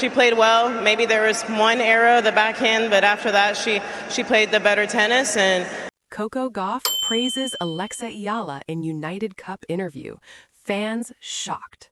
She played well. Maybe there was one era, the backhand, but after that, she played the better tennis. And Coco Gauff praises Alexa Eala in United Cup interview. Fans shocked.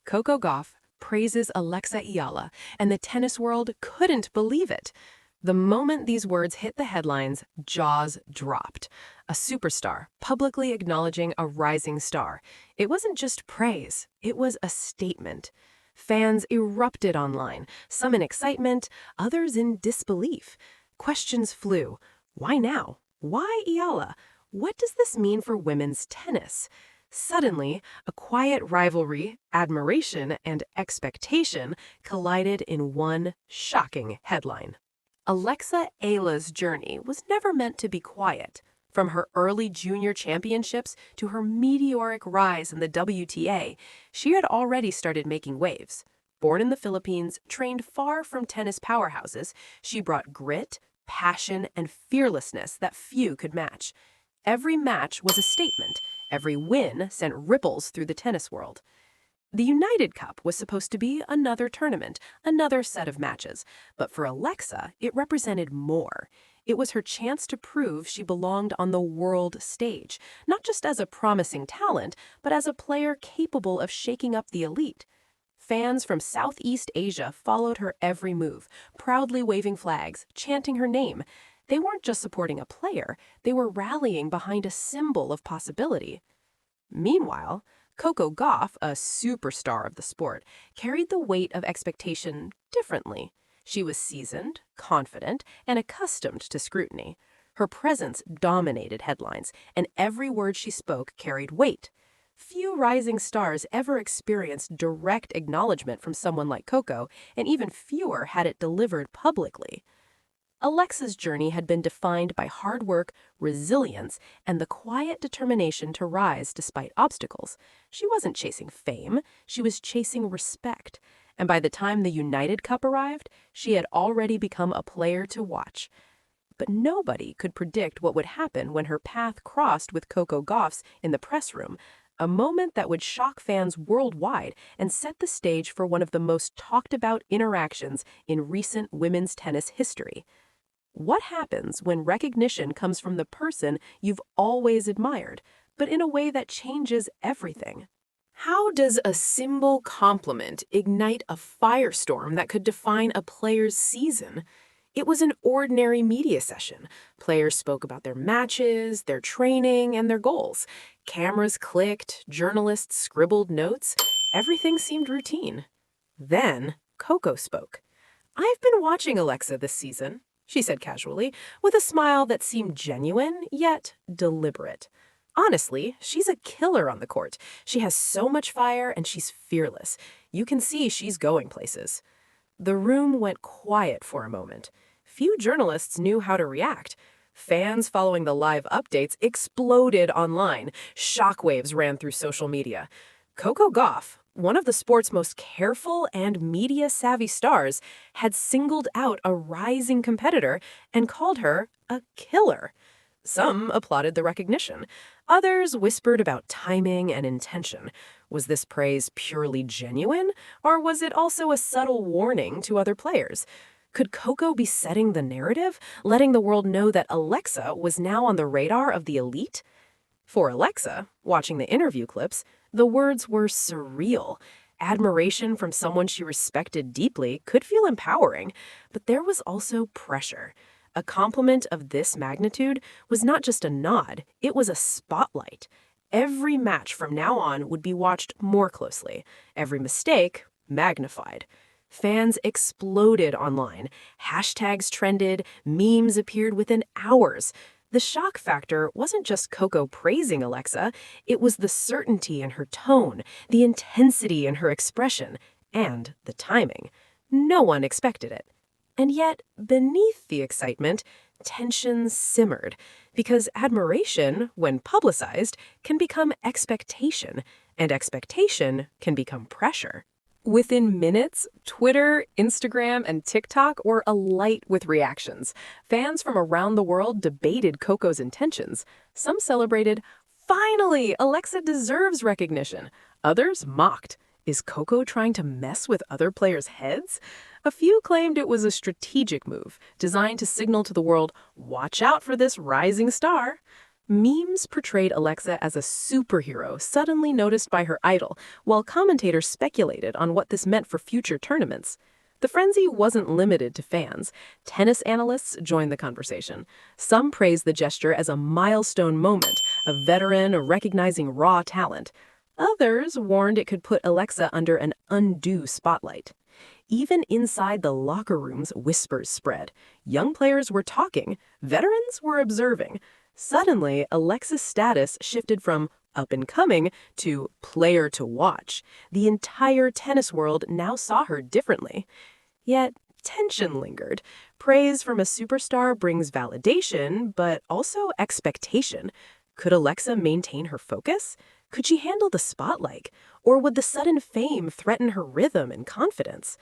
Coco Gauff praises Alexa Eala, and the tennis world couldn't believe it. The moment these words hit the headlines, jaws dropped. A superstar publicly acknowledging a rising star. It wasn't just praise, it was a statement. Fans erupted online, some in excitement, others in disbelief. Questions flew. Why now? Why Eala? What does this mean for women's tennis? Suddenly, a quiet rivalry, admiration, and expectation collided in one shocking headline. Alexa Eala's journey was never meant to be quiet. From her early junior championships to her meteoric rise in the WTA, she had already started making waves. Born in the Philippines, trained far from tennis powerhouses, she brought grit, passion, and fearlessness that few could match. Every match was a statement. Every win sent ripples through the tennis world. The United Cup was supposed to be another tournament, another set of matches. But for Alexa, it represented more. It was her chance to prove she belonged on the world stage, not just as a promising talent, but as a player capable of shaking up the elite. Fans from Southeast Asia followed her every move, proudly waving flags, chanting her name. They weren't just supporting a player, they were rallying behind a symbol of possibility. Meanwhile, Coco Gauff, a superstar of the sport, carried the weight of expectation differently. She was seasoned, confident, and accustomed to scrutiny. Her presence dominated headlines, and every word she spoke carried weight. Few rising stars ever experienced direct acknowledgement from someone like Coco, and even fewer had it delivered publicly. Alexa's journey had been defined by hard work, resilience, and the quiet determination to rise despite obstacles. She wasn't chasing fame, she was chasing respect. And by the time the United Cup arrived, she had already become a player to watch. But nobody could predict what would happen when her path crossed with Coco Gauff's in the press room, a moment that would shock fans worldwide and set the stage for one of the most talked about interactions in recent women's tennis history. What happens when recognition comes from the person you've always admired, but in a way that changes everything? How does a simple compliment ignite a firestorm that could define a player's season? It was an ordinary media session. Players spoke about their matches, their training, and their goals. Cameras clicked, journalists scribbled notes. Everything seemed routine. Then, Coco spoke. "I've been watching Alexa this season," she said casually, with a smile that seemed genuine, yet deliberate. "Honestly, she's a killer on the court. She has so much fire and she's fearless. You can see she's going places." The room went quiet for a moment. Few journalists knew how to react. Fans following the live updates exploded online. Shockwaves ran through social media. Coco Gauff, one of the sport's most careful and media-savvy stars, had singled out a rising competitor and called her a killer. Some applauded the recognition. Others whispered about timing and intention. Was this praise purely genuine, or was it also a subtle warning to other players? Could Coco be setting the narrative, letting the world know that Alexa was now on the radar of the elite? For Alexa, watching the interview clips, the words were surreal. Admiration from someone she respected deeply could feel empowering, but there was also pressure. A compliment of this magnitude was not just a nod, it was a spotlight. Every match from now on would be watched more closely, every mistake magnified. Fans exploded online. Hashtags trended, memes appeared within hours. The shock factor wasn't just Coco praising Alexa, it was the certainty in her tone, the intensity in her expression, and the timing. No one expected it. And yet, beneath the excitement, tension simmered, because admiration, when publicized, can become expectation, and expectation can become pressure. Within minutes, Twitter, Instagram, and TikTok were alight with reactions. Fans from around the world debated Coco's intentions. Some celebrated, "Finally, Alexa deserves recognition." Others mocked, Is Coco trying to mess with other players' heads? A few claimed it was a strategic move, designed to signal to the world, watch out for this rising star. Memes portrayed Alexa as a superhero suddenly noticed by her idol, while commentators speculated on what this meant for future tournaments. The frenzy wasn't limited to fans. Tennis analysts joined the conversation. Some praised the gesture as a milestone moment, a veteran recognizing raw talent. Others warned it could put Alexa under an undue spotlight. Even inside the locker rooms, whispers spread. Young players were talking, veterans were observing. Suddenly, Alexa's status shifted from up and coming to player to watch. The entire tennis world now saw her differently. Yet, tension lingered. Praise from a superstar brings validation, but also expectation. Could Alexa maintain her focus? Could she handle the spotlight? Or would the sudden fame threaten her rhythm and confidence?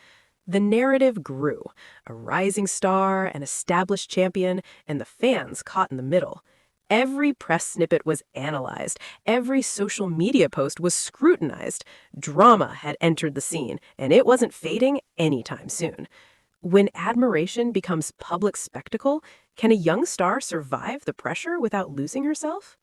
The narrative grew. A rising star, an established champion, and the fans caught in the middle. Every press snippet was analyzed. Every social media post was scrutinized. Drama had entered the scene, and it wasn't fading anytime soon. When admiration becomes public spectacle, can a young star survive the pressure without losing herself?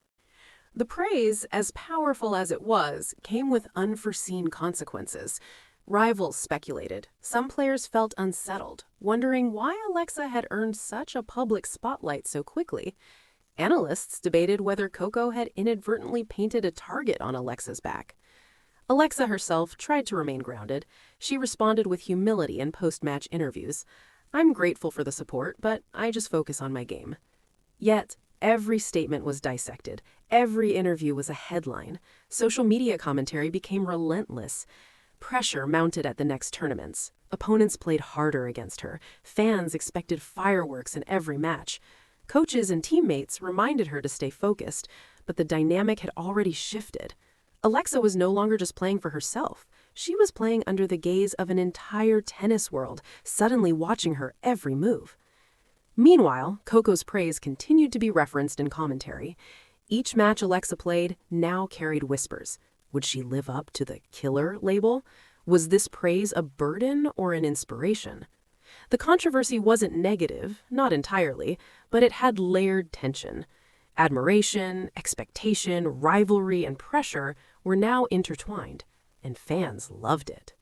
The praise, as powerful as it was, came with unforeseen consequences. Rivals speculated. Some players felt unsettled, wondering why Alexa had earned such a public spotlight so quickly. Analysts debated whether Coco had inadvertently painted a target on Alexa's back. Alexa herself tried to remain grounded. She responded with humility in post-match interviews. "I'm grateful for the support, but I just focus on my game." Yet, every statement was dissected. Every interview was a headline. Social media commentary became relentless. Pressure mounted at the next tournaments. Opponents played harder against her. Fans expected fireworks in every match. Coaches and teammates reminded her to stay focused, but the dynamic had already shifted. Alexa was no longer just playing for herself. She was playing under the gaze of an entire tennis world, suddenly watching her every move. Meanwhile, Coco's praise continued to be referenced in commentary. Each match Alexa played now carried whispers. Would she live up to the killer label? Was this praise a burden or an inspiration? The controversy wasn't negative, not entirely, but it had layered tension. Admiration, expectation, rivalry, and pressure were now intertwined, and fans loved it.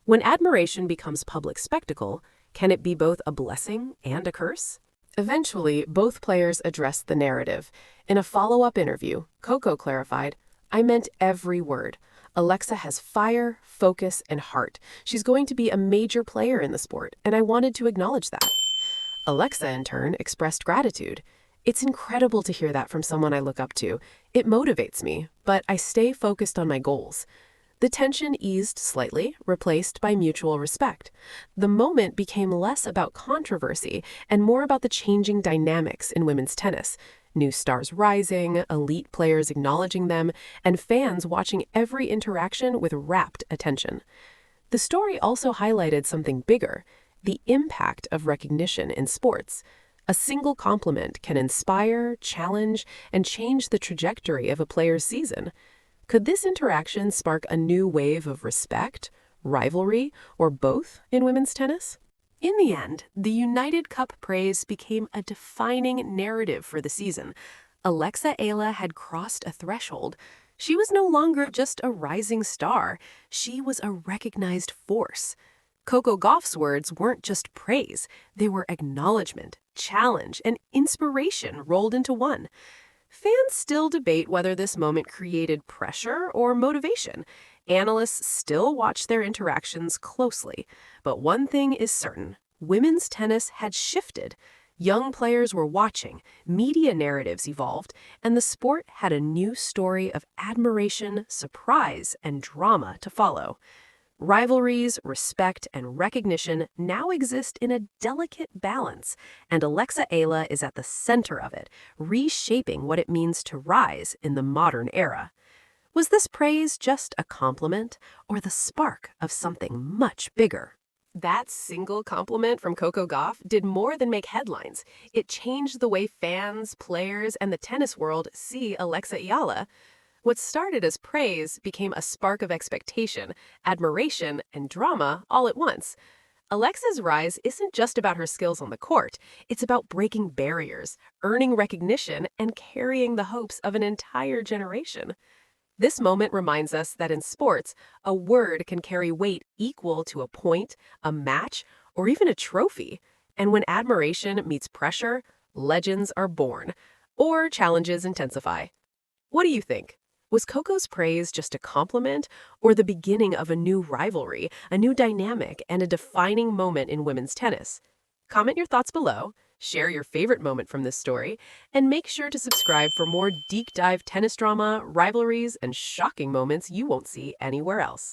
When admiration becomes public spectacle, can it be both a blessing and a curse? Eventually, both players addressed the narrative. In a follow-up interview, Coco clarified, "I meant every word. Alexa has fire, focus, and heart. She's going to be a major player in the sport, and I wanted to acknowledge that." Alexa, in turn, expressed gratitude. "It's incredible to hear that from someone I look up to. It motivates me, but I stay focused on my goals." The tension eased slightly, replaced by mutual respect. The moment became less about controversy and more about the changing dynamics in women's tennis. New stars rising, elite players acknowledging them, and fans watching every interaction with rapt attention. The story also highlighted something bigger, the impact of recognition in sports. A single compliment can inspire, challenge, and change the trajectory of a player's season. Could this interaction spark a new wave of respect, rivalry, or both in women's tennis? In the end, the United Cup praise became a defining narrative for the season. Alexa Eala had crossed a threshold. She was no longer just a rising star. She was a recognized force. Coco Gauff's words weren't just praise. They were acknowledgement, challenge, and inspiration rolled into one. Fans still debate whether this moment created pressure or motivation. Analysts still watch their interactions closely. But one thing is certain, women's tennis had shifted. Young players were watching, media narratives evolved, and the sport had a new story of admiration, surprise, and drama to follow. Rivalries, respect, and recognition now exist in a delicate balance, and Alexa Eala is at the center of it, reshaping what it means to rise in the modern era. Was this praise just a compliment, or the spark of something much bigger? That single compliment from Coco Gauff did more than make headlines. It changed the way fans, players, and the tennis world see Alexa Eala. What started as praise became a spark of expectation, admiration, and drama all at once. Alexa's rise isn't just about her skills on the court, it's about breaking barriers, earning recognition, and carrying the hopes of an entire generation. This moment reminds us that in sports, a word can carry weight equal to a point, a match, or even a trophy. And when admiration meets pressure, legends are born, or challenges intensify. What do you think? Was Coco's praise just a compliment or the beginning of a new rivalry, a new dynamic, and a defining moment in women's tennis? Comment your thoughts below, share your favorite moment from this story, and make sure to subscribe for more deep dive tennis drama, rivalries, and shocking moments you won't see anywhere else.